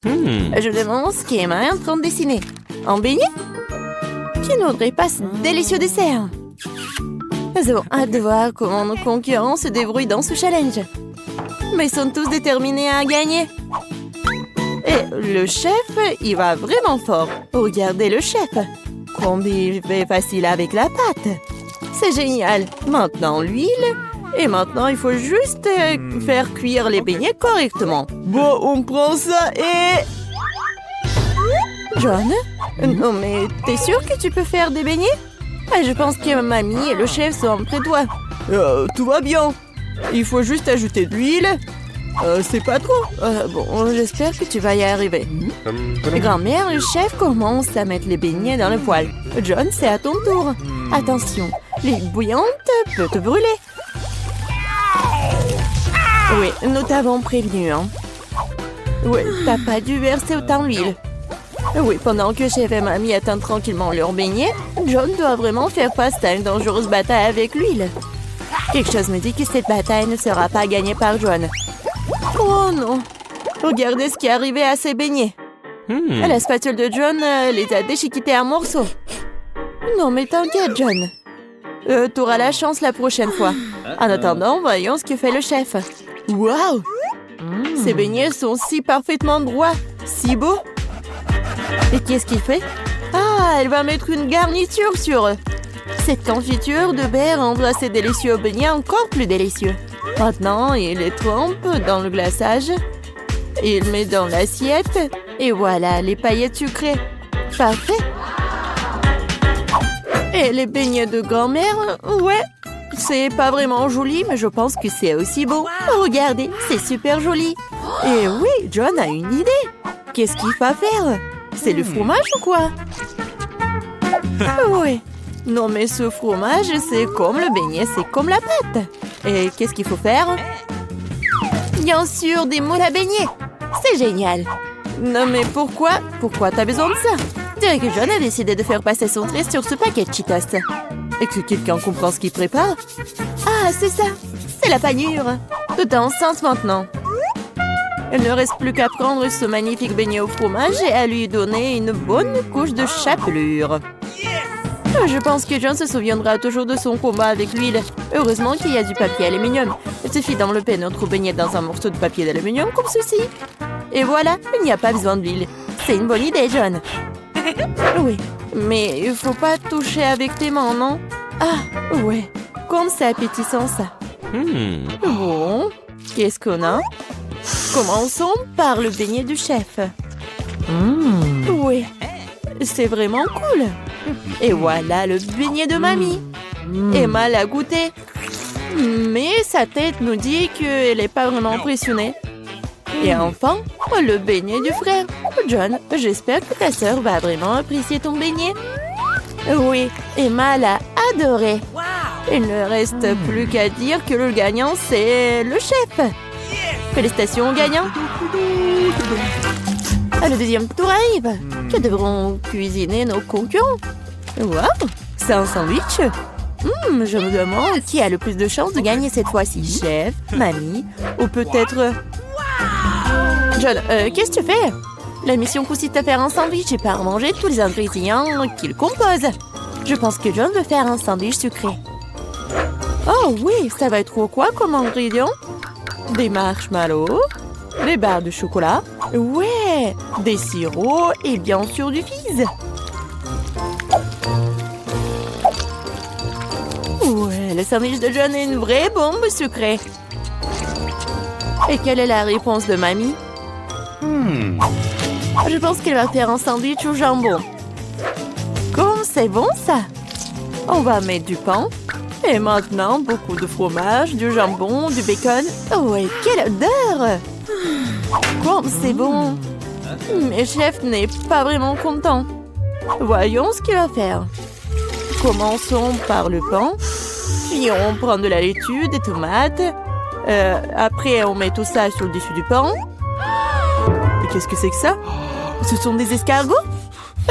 Je demande ce qu'est Emma est en train de dessiner. Un beignet? Qui n'aurait pas ce délicieux dessert? Nous avons hâte de voir comment nos concurrents se débrouillent dans ce challenge. Mais ils sont tous déterminés à gagner. Et le chef, il va vraiment fort. Regardez le chef. Comme il fait facile avec la pâte. C'est génial. Maintenant l'huile. Et maintenant, il faut juste faire cuire les beignets correctement. Bon, on prend ça et... John? Non, mais t'es sûr que tu peux faire des beignets? Je pense que mamie et le chef sont près de toi. Tout va bien. Il faut juste ajouter de l'huile. C'est pas trop. Bon, j'espère que tu vas y arriver. Grand-mère, le chef commence à mettre les beignets dans le poêle. John, c'est à ton tour. Attention, l'huile bouillante peut te brûler. Oui, nous t'avons prévenu, hein. Oui, t'as pas dû verser autant d'huile. Oui, pendant que chef et mamie attendent tranquillement leur beignet, John doit vraiment faire face à une dangereuse bataille avec l'huile. Quelque chose me dit que cette bataille ne sera pas gagnée par John. Oh non! Regardez ce qui est arrivé à ces beignets. La spatule de John les a déchiquetés en morceaux. Non mais t'inquiète, John. T'auras la chance la prochaine fois. En attendant, voyons ce que fait le chef. Waouh! Ces beignets sont si parfaitement droits, si beaux. Et qu'est-ce qu'il fait? Ah, elle va mettre une garniture sur eux. Cette confiture de baie rendra ces délicieux beignets encore plus délicieux. Maintenant, il les trempe dans le glaçage. Il met dans l'assiette. Et voilà, les paillettes sucrées. Parfait. Et les beignets de grand-mère, ouais. C'est pas vraiment joli, mais je pense que c'est aussi beau. Regardez, c'est super joli. Et oui, John a une idée. Qu'est-ce qu'il va faire? C'est le fromage ou quoi? Oui. Non, mais ce fromage, c'est comme le beignet, c'est comme la pâte. Et qu'est-ce qu'il faut faire? Bien sûr, des moules à beignets. C'est génial. Non, mais pourquoi? Pourquoi t'as besoin de ça? Je dirais que John a décidé de faire passer son trait sur ce paquet de Cheetos. Et que quelqu'un comprend ce qu'il prépare? Ah, c'est ça. C'est la panure. Tout est enceinte maintenant. Il ne reste plus qu'à prendre ce magnifique beignet au fromage et à lui donner une bonne couche de chapelure. Je pense que John se souviendra toujours de son combat avec l'huile. Heureusement qu'il y a du papier aluminium. Il suffit d'enlever notre beignet dans un morceau de papier d'aluminium comme ceci. Et voilà, il n'y a pas besoin d'huile. C'est une bonne idée, John. Oui, mais il faut pas toucher avec tes mains, non? Ah, ouais. Comme c'est appétissant, ça. Bon, qu'est-ce qu'on a? Commençons par le beignet du chef. Oui, c'est vraiment cool. Et voilà le beignet de mamie. Emma l'a goûté. Mais sa tête nous dit qu'elle n'est pas vraiment impressionnée. Et enfin, le beignet du frère. John, j'espère que ta sœur va vraiment apprécier ton beignet. Oui, Emma l'a adoré. Il ne reste plus qu'à dire que le gagnant, c'est le chef. Félicitations au gagnant. Le deuxième tour arrive. Que devront cuisiner nos concurrents? Waouh, c'est un sandwich. Je me demande qui a le plus de chances de gagner cette fois-ci. Chef, mamie ou peut-être... John, qu'est-ce que tu fais? La mission consiste à faire un sandwich et pas à manger tous les ingrédients qu'il compose. Je pense que John veut faire un sandwich sucré. Oh oui, ça va être quoi comme ingrédient? Des marshmallows, des barres de chocolat, ouais, des sirops et bien sûr du fizz. Ouais, le sandwich de John est une vraie bombe sucrée. Et quelle est la réponse de mamie? Je pense qu'elle va faire un sandwich au jambon. Comme c'est bon ça! On va mettre du pain. Et maintenant, beaucoup de fromage, du jambon, du bacon. Oh, et quelle odeur! Comme c'est bon! Mais chef n'est pas vraiment content. Voyons ce qu'il va faire. Commençons par le pain. Puis on prend de la laitue, des tomates. Après, on met tout ça sur le dessus du pain. Et qu'est-ce que c'est que ça? Ce sont des escargots?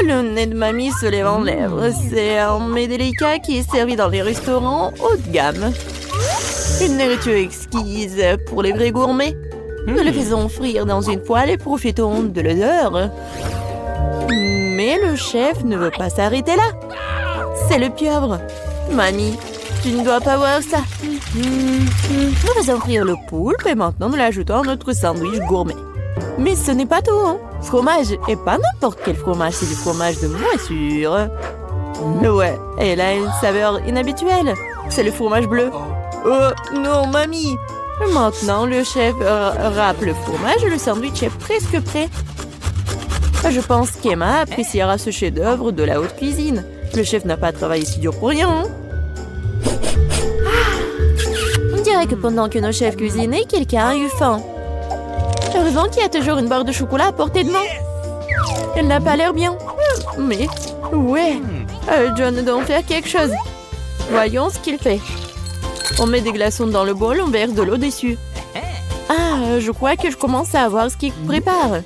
Le nez de mamie se lève en lèvres. C'est un mets délicat qui est servi dans les restaurants haut de gamme. Une nourriture exquise pour les vrais gourmets. Nous le faisons frire dans une poêle et profitons de l'odeur. Mais le chef ne veut pas s'arrêter là. C'est le pieuvre. Mamie, tu ne dois pas voir ça. Nous faisons frire le poulpe et maintenant nous l'ajoutons à notre sandwich gourmet. Mais ce n'est pas tout, hein. Fromage, et pas n'importe quel fromage, c'est du fromage de moisissure. Ouais, elle a une saveur inhabituelle. C'est le fromage bleu. Oh, non, mamie. Maintenant, le chef râpe le fromage et le sandwich est presque prêt. Je pense qu'Emma appréciera ce chef-d'œuvre de la haute cuisine. Le chef n'a pas travaillé si dur pour rien. Hein? On dirait que pendant que nos chefs cuisinaient, quelqu'un a eu faim. Heureusement qu'il y a toujours une barre de chocolat à portée de main. Elle n'a pas l'air bien. Mais, ouais, John doit en faire quelque chose. Voyons ce qu'il fait. On met des glaçons dans le bol, on verse de l'eau dessus. Ah, je crois que je commence à voir ce qu'il prépare.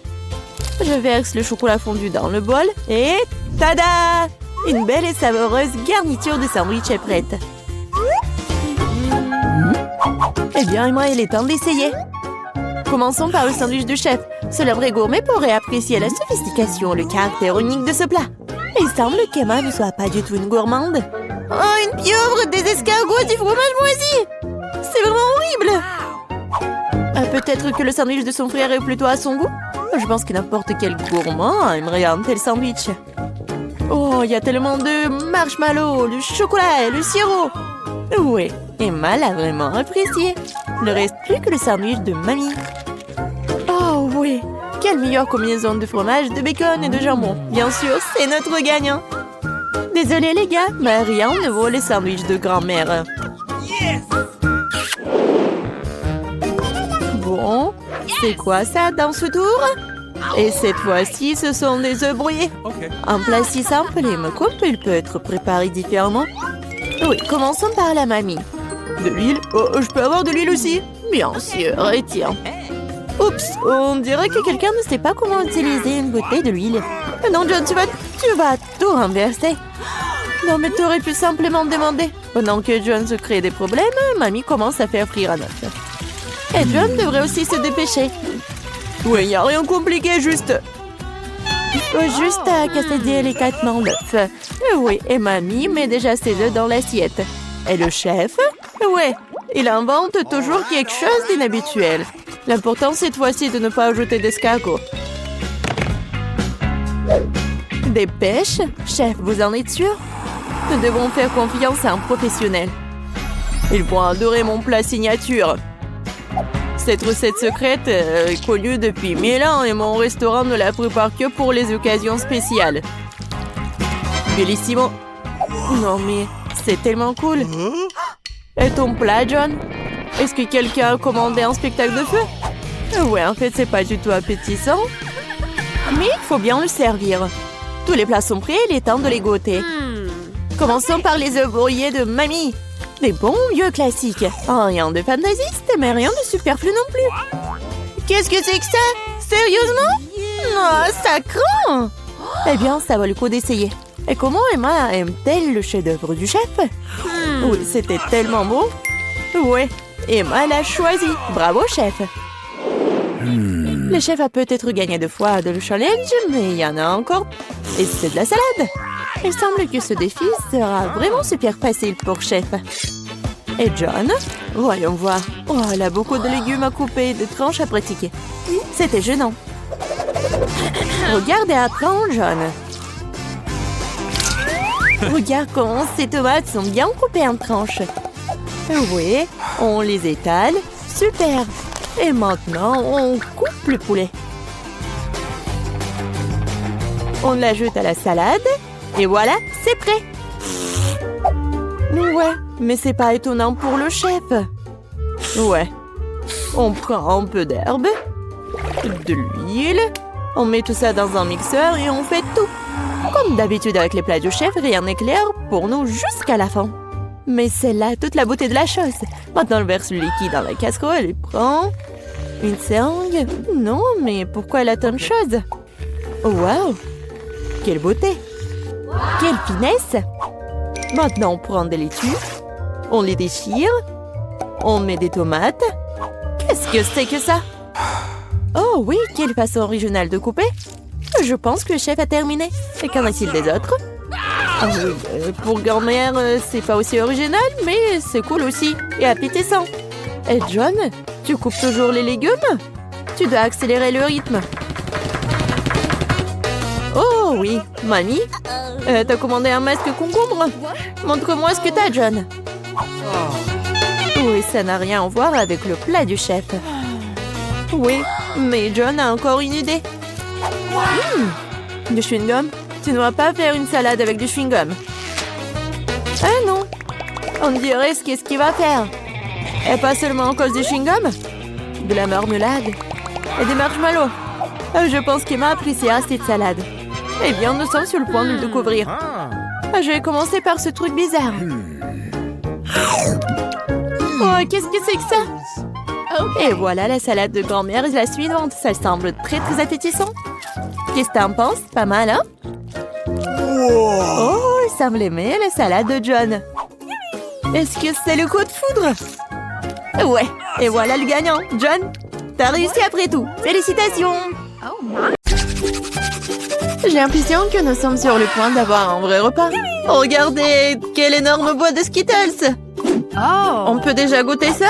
Je verse le chocolat fondu dans le bol et tada! Une belle et savoureuse garniture de sandwich est prête. Eh bien, moi, il est temps d'essayer. Commençons par le sandwich du chef. Seul un vrai gourmet pourrait apprécier la sophistication, le caractère unique de ce plat. Il semble qu'Emma ne soit pas du tout une gourmande. Oh, une pieuvre, des escargots, du fromage moisi! C'est vraiment horrible! Peut-être que le sandwich de son frère est plutôt à son goût? Je pense que n'importe quel gourmand aimerait un tel sandwich. Oh, il y a tellement de marshmallows, le chocolat et le sirop! Oui, Emma l'a vraiment apprécié. Il ne reste plus que le sandwich de mamie. Oh oui, quelle meilleure combinaison de fromage, de bacon et de jambon. Bien sûr, c'est notre gagnant. Désolé les gars, mais rien ne vaut les sandwichs de grand-mère. Bon, c'est quoi ça dans ce tour? Et cette fois-ci, ce sont des œufs brouillés. Un plat si simple et coupe, il peut être préparé différemment. Oui, commençons par la mamie. De l'huile? Oh, je peux avoir de l'huile aussi? Bien sûr, et tiens. Oups, on dirait que quelqu'un ne sait pas comment utiliser une bouteille de l'huile. Non, John, tu vas tout renverser. Non, mais tu aurais pu simplement demander. Pendant que John se crée des problèmes, mamie commence à faire frire un œuf. Et John devrait aussi se dépêcher. Oui, il n'y a rien de compliqué, juste... Il faut juste casser délicatement l'œuf. Oui, et mamie met déjà ses œufs dans l'assiette. Et le chef? Ouais, il invente toujours quelque chose d'inhabituel. L'important cette fois-ci de ne pas ajouter d'escargot. Des pêches? Chef, vous en êtes sûr? Nous devons faire confiance à un professionnel. Ils vont adorer mon plat signature. Cette recette secrète est connue depuis 1000 ans et mon restaurant ne la prépare que pour les occasions spéciales. Bellissimo. Non mais, c'est tellement cool. Et ton plat, John? Est-ce que quelqu'un a commandé un spectacle de feu? Ouais, en fait, c'est pas du tout appétissant. Mais il faut bien le servir. Tous les plats sont prêts, il est temps de les goûter. Commençons par les œufs brouillés de mamie. Des bons vieux classiques. Oh, rien de fantaisiste, mais rien de superflu non plus. Qu'est-ce que c'est que ça? Sérieusement? Oh, ça craint! Eh bien, ça vaut le coup d'essayer. Et comment Emma aime-t-elle le chef-d'œuvre du chef? Oui, c'était tellement beau. Ouais, Emma l'a choisi. Bravo, chef. Le chef a peut-être gagné 2 fois de le challenge, mais il y en a encore. Et c'est de la salade. Il semble que ce défi sera vraiment super facile pour chef. Et John? Voyons voir. Oh, elle a beaucoup de légumes à couper et de tranches à pratiquer. C'était gênant. Regarde et apprends, John. Regarde comment ces tomates sont bien coupées en tranches. Oui, on les étale. Super. Et maintenant, on coupe le poulet. On l'ajoute à la salade. Et voilà, c'est prêt. Ouais, mais c'est pas étonnant pour le chef. Ouais. On prend un peu d'herbe, de l'huile, on met tout ça dans un mixeur et on fait tout. Comme d'habitude avec les plats du chef, rien n'est clair pour nous jusqu'à la fin. Mais c'est là toute la beauté de la chose. Maintenant, on verse le liquide dans la casserole et prend une seringue. Non, mais pourquoi elle a tant de choses? Waouh! Quelle beauté! Quelle finesse! Maintenant, on prend des laitues, on les déchire, on met des tomates. Qu'est-ce que c'est que ça? Oh oui, quelle façon originale de couper. Je pense que le chef a terminé. Et qu'en est-il des autres? Ah oui, pour grand-mère, c'est pas aussi original, mais c'est cool aussi. Et appétissant. Et John, tu coupes toujours les légumes? Tu dois accélérer le rythme. Oh oui, mamie, t'as commandé un masque concombre? Montre-moi ce que t'as, John. Oui, ça n'a rien à voir avec le plat du chef. Oui, mais John a encore une idée. Du chewing-gum? Tu ne vas pas faire une salade avec du chewing-gum. Ah non, on dirait ce qu'est-ce qu'il va faire. Et pas seulement à cause du chewing-gum. De la marmelade et des marshmallows. Je pense qu'Emma appréciera cette salade. Eh bien, nous sommes sur le point de le découvrir. Je vais commencer par ce truc bizarre. Oh, qu'est-ce que c'est que ça? Et voilà la salade de grand-mère, la suivante. Ça semble très très appétissant. Qu'est-ce que t'en penses? Pas mal, hein? Oh, il semble aimer la salade de John. Est-ce que c'est le coup de foudre? Ouais, et voilà le gagnant. John, t'as réussi après tout. Félicitations! J'ai l'impression que nous sommes sur le point d'avoir un vrai repas. Regardez, quelle énorme boîte de Skittles! On peut déjà goûter ça?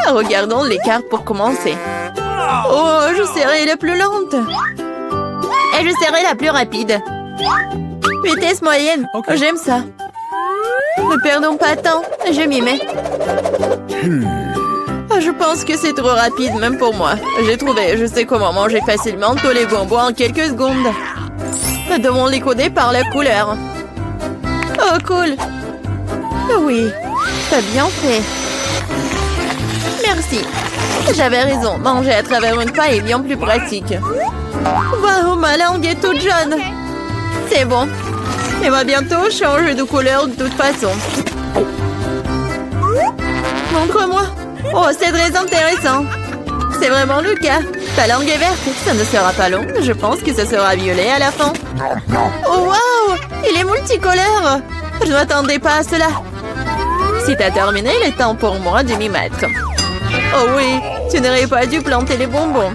Regardons les cartes pour commencer. Oh, je serai la plus lente. Et je serai la plus rapide. Vitesse moyenne. J'aime ça. Ne perdons pas de temps. Je m'y mets. Je pense que c'est trop rapide, même pour moi. J'ai trouvé, je sais comment manger facilement tous les bonbons en quelques secondes. Nous devons les coder par la couleur. Oh, cool. Oui, t'as bien fait. Merci. J'avais raison, manger à travers une paille est bien plus pratique. Waouh, ma langue est toute jaune. C'est bon. Elle va bientôt changer de couleur de toute façon. Montre-moi. Oh, c'est très intéressant. C'est vraiment le cas. Ta langue est verte. Ça ne sera pas long. Je pense que ça sera violet à la fin. Oh, waouh! Il est multicolore. Je ne m'attendais pas à cela. Si t'as terminé, il est temps pour moi de m'y mettre. Oh oui, tu n'aurais pas dû planter les bonbons.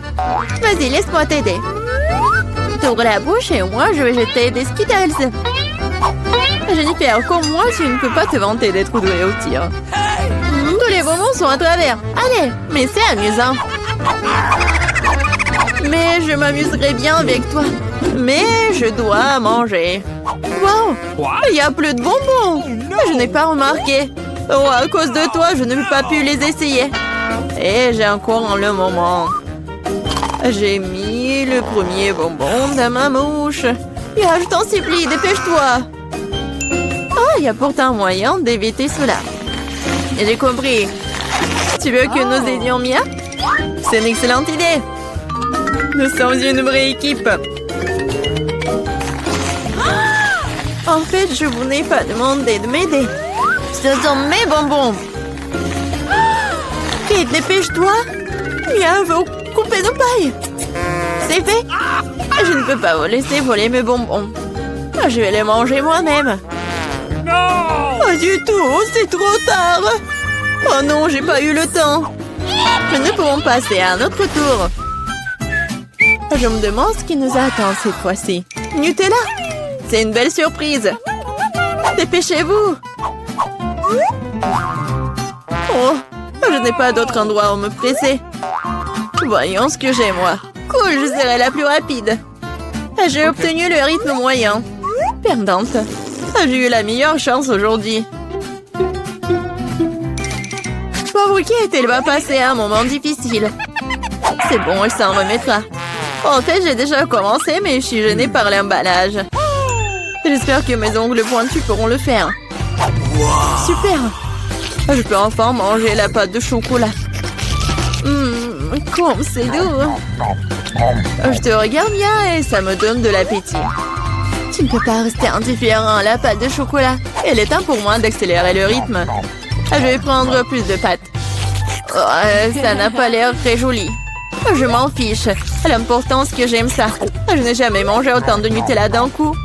Vas-y, laisse-moi t'aider. T'ouvres la bouche et moi, je vais jeter des Skittles. Jennifer, comme moi, tu ne peux pas te vanter d'être douée au tir. Tous les bonbons sont à travers. Allez, mais c'est amusant. Mais je m'amuserai bien avec toi. Mais je dois manger. Wow, il n'y a plus de bonbons. Je n'ai pas remarqué. Oh, à cause de toi, je n'ai pas pu les essayer. Et j'ai encore le moment. J'ai mis le premier bonbon dans ma mouche. Je t'en supplie, dépêche-toi. Oh, il y a pourtant moyen d'éviter cela. J'ai compris. Tu veux que nous aidions Mia? C'est une excellente idée. Nous sommes une vraie équipe. En fait, je vous n'ai pas demandé de m'aider. Ce sont mes bonbons. Vite, dépêche-toi. Mia veut couper nos pailles. C'est fait. Je ne peux pas vous laisser voler mes bonbons. Je vais les manger moi-même. Pas du tout, c'est trop tard. Oh non, j'ai pas eu le temps. Mais nous pouvons passer à un autre tour. Je me demande ce qui nous attend cette fois-ci. Nutella, c'est une belle surprise. Dépêchez-vous. Oh, je n'ai pas d'autre endroit où me presser. Voyons ce que j'ai, moi. Cool, je serai la plus rapide. J'ai obtenu le rythme moyen. Perdante. J'ai eu la meilleure chance aujourd'hui. Pauvre Kate, elle va passer un moment difficile. C'est bon, elle s'en remettra. En fait, j'ai déjà commencé, mais je suis gênée par l'emballage. J'espère que mes ongles pointus pourront le faire. Super! Je peux enfin manger la pâte de chocolat. Comme c'est doux. Je te regarde bien et ça me donne de l'appétit. Tu ne peux pas rester indifférent à la pâte de chocolat. Il est temps pour moi d'accélérer le rythme. Je vais prendre plus de pâtes. Oh, ça n'a pas l'air très joli. Je m'en fiche. L'important, c'est que j'aime ça. Je n'ai jamais mangé autant de Nutella d'un coup.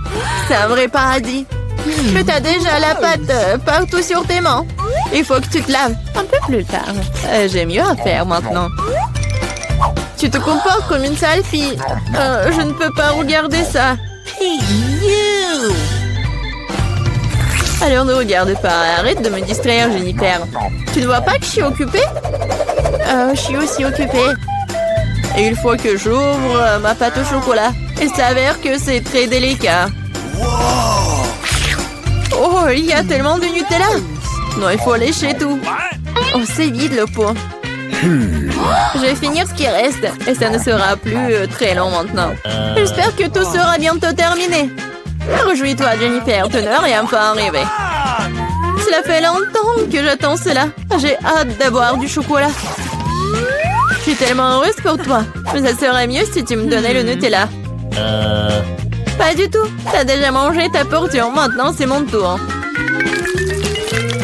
C'est un vrai paradis. Mais t'as déjà la pâte partout sur tes mains. Il faut que tu te laves un peu plus tard. J'ai mieux à faire maintenant. Tu te comportes comme une sale fille. Je ne peux pas regarder ça. Hey, you! Alors ne regarde pas. Arrête de me distraire, Jennifer. Tu ne vois pas que je suis occupée? Je suis aussi occupée. Et une fois que j'ouvre ma pâte au chocolat, il s'avère que c'est très délicat. Oh, il y a tellement de Nutella. Non, il faut lécher tout. Oh, c'est vide le pot. Je vais finir ce qui reste. Et ça ne sera plus très long maintenant. J'espère que tout sera bientôt terminé. Réjouis-toi, Jennifer. Ton heure est enfin arrivée. Cela fait longtemps que j'attends cela. J'ai hâte d'avoir du chocolat. Je suis tellement heureuse pour toi. Mais ça serait mieux si tu me donnais le Nutella. Pas du tout. T'as déjà mangé ta portion. Maintenant, c'est mon tour.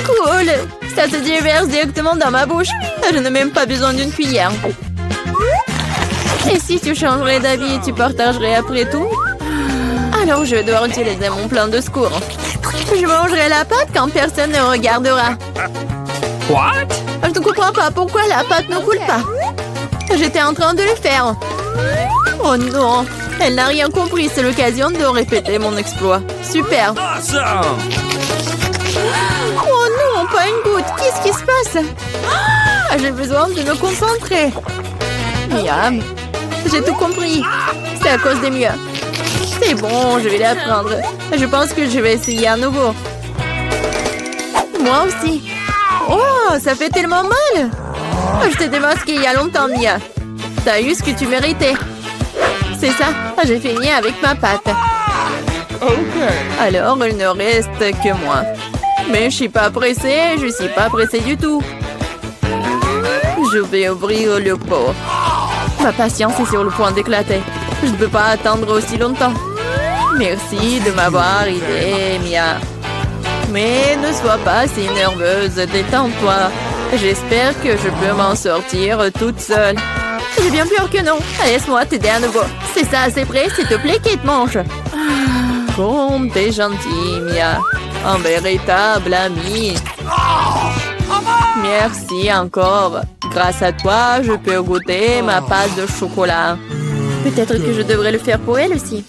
Cool. Ça se déverse directement dans ma bouche. Je n'ai même pas besoin d'une cuillère. Et si tu changerais d'avis et tu partagerais après tout? Alors, je vais devoir utiliser mon plan de secours. Je mangerai la pâte quand personne ne regardera. What? Je ne comprends pas pourquoi la pâte ne coule pas. J'étais en train de le faire. Oh non, elle n'a rien compris. C'est l'occasion de répéter mon exploit. Super. Awesome! Oh non, pas une goutte. Qu'est-ce qui se passe? J'ai besoin de me concentrer. Miam. J'ai tout compris. C'est à cause des miens. C'est bon, je vais l'apprendre. Je pense que je vais essayer à nouveau. Moi aussi. Oh, ça fait tellement mal. Je t'ai démasqué il y a longtemps, Mia. T'as eu ce que tu méritais. C'est ça, j'ai fini avec ma pâte. Ok. Alors, il ne reste que moi. Mais je suis pas pressée, je suis pas pressée du tout. Je vais ouvrir le pot. Ma patience est sur le point d'éclater. Je ne peux pas attendre aussi longtemps. Merci de m'avoir aidé, Mia. Mais ne sois pas si nerveuse, détends-toi. J'espère que je peux m'en sortir toute seule. J'ai bien peur que non. Laisse-moi t'aider à nouveau. C'est ça, c'est prêt, s'il te plaît, Kate mange. Comme t'es gentille, Mia. Un véritable ami. Merci encore. Grâce à toi, je peux goûter ma pâte de chocolat. Peut-être que je devrais le faire pour elle aussi.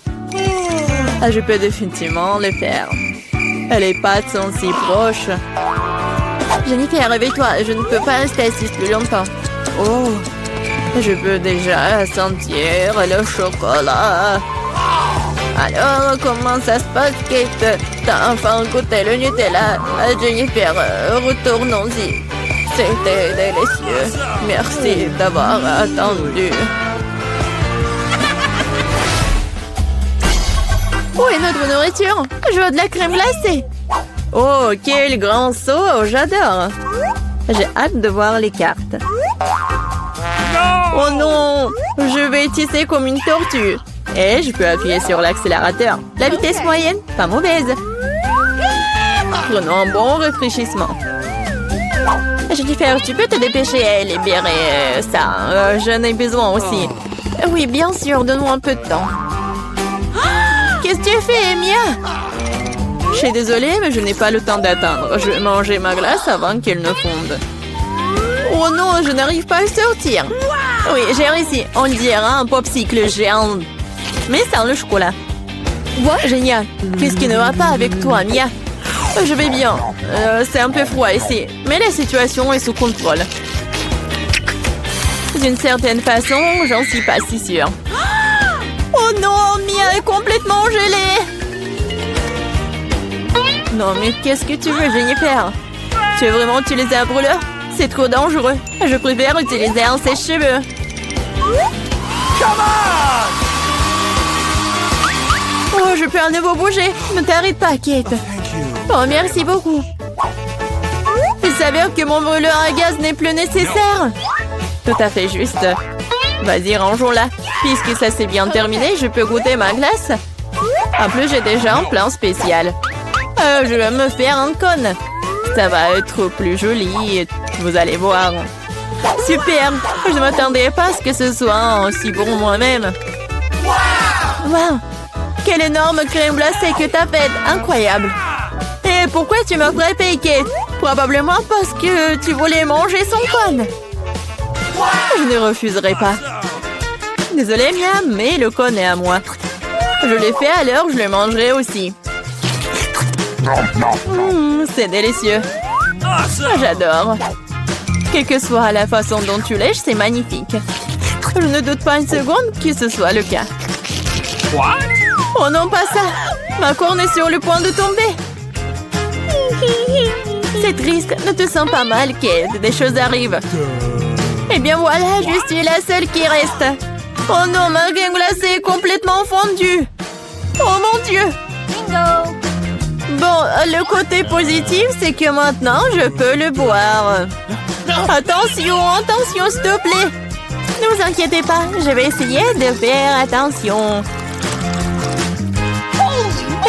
Je peux définitivement le faire. Les pâtes sont si proches. Jennifer, réveille-toi. Je ne peux pas rester assise plus longtemps. Oh, je peux déjà sentir le chocolat. Alors, comment ça se passe, Kate? T'as enfin goûté le Nutella. Jennifer, retournons-y. C'était délicieux. Merci d'avoir attendu. Où est notre nourriture? Je veux de la crème glacée. Oh, quel grand saut! J'adore. J'ai hâte de voir les cartes. Oh non! Je vais tisser comme une tortue. Et je peux appuyer sur l'accélérateur. La vitesse moyenne, pas mauvaise. Prenons un bon rafraîchissement. Jennifer, tu peux te dépêcher à libérer ça. J'en ai besoin aussi. Oui, bien sûr, donne-moi un peu de temps. Qu'est-ce que tu fais, Mia? Je suis désolée, mais je n'ai pas le temps d'attendre. Je vais manger ma glace avant qu'elle ne fonde. Oh non, je n'arrive pas à sortir. Oui, j'ai réussi. On dirait un popsicle géant. Mais sans le chocolat. Génial. Qu'est-ce qui ne va pas avec toi, Mia? Je vais bien. C'est un peu froid ici. Mais la situation est sous contrôle. D'une certaine façon, j'en suis pas si sûre. Oh non, Mia est complètement gelée. Non, mais qu'est-ce que tu veux, Jennifer? Tu veux vraiment utiliser un brûleur? C'est trop dangereux. Je préfère utiliser un sèche-cheveux. Oh, je peux à nouveau bouger. Ne t'arrête pas, Kate. Oh, merci beaucoup. Il s'avère que mon brûleur à gaz n'est plus nécessaire. Tout à fait juste. Vas-y, rangeons-la. Puisque ça s'est bien terminé, je peux goûter ma glace. En plus, j'ai déjà un plan spécial. Je vais me faire un cône. Ça va être plus joli. Vous allez voir. Super. Je ne m'attendais pas à ce que ce soit aussi bon moi-même. Wow. Quelle énorme crème glacée que t'as faite. Incroyable. Et pourquoi tu m'as frappé, Kate? Probablement parce que tu voulais manger son cône. Je ne refuserai pas. Désolée, Mia, mais le cône est à moi. Je l'ai fait, alors je le mangerai aussi. C'est délicieux. J'adore. Quelle que soit la façon dont tu lèches, c'est magnifique. Je ne doute pas une seconde que ce soit le cas. What? Oh non, pas ça! Ma corne est sur le point de tomber. C'est triste, ne te sens pas mal, Kate. Des choses arrivent. Eh bien voilà, je suis la seule qui reste. Oh non, ma crème glacée est complètement fondue. Oh mon Dieu! Bingo! Bon, le côté positif, c'est que maintenant, je peux le boire. Attention, s'il te plaît. Ne vous inquiétez pas, je vais essayer de faire attention.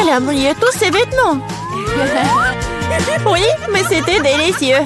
Elle a brillé tous ses vêtements. Oui, mais c'était délicieux.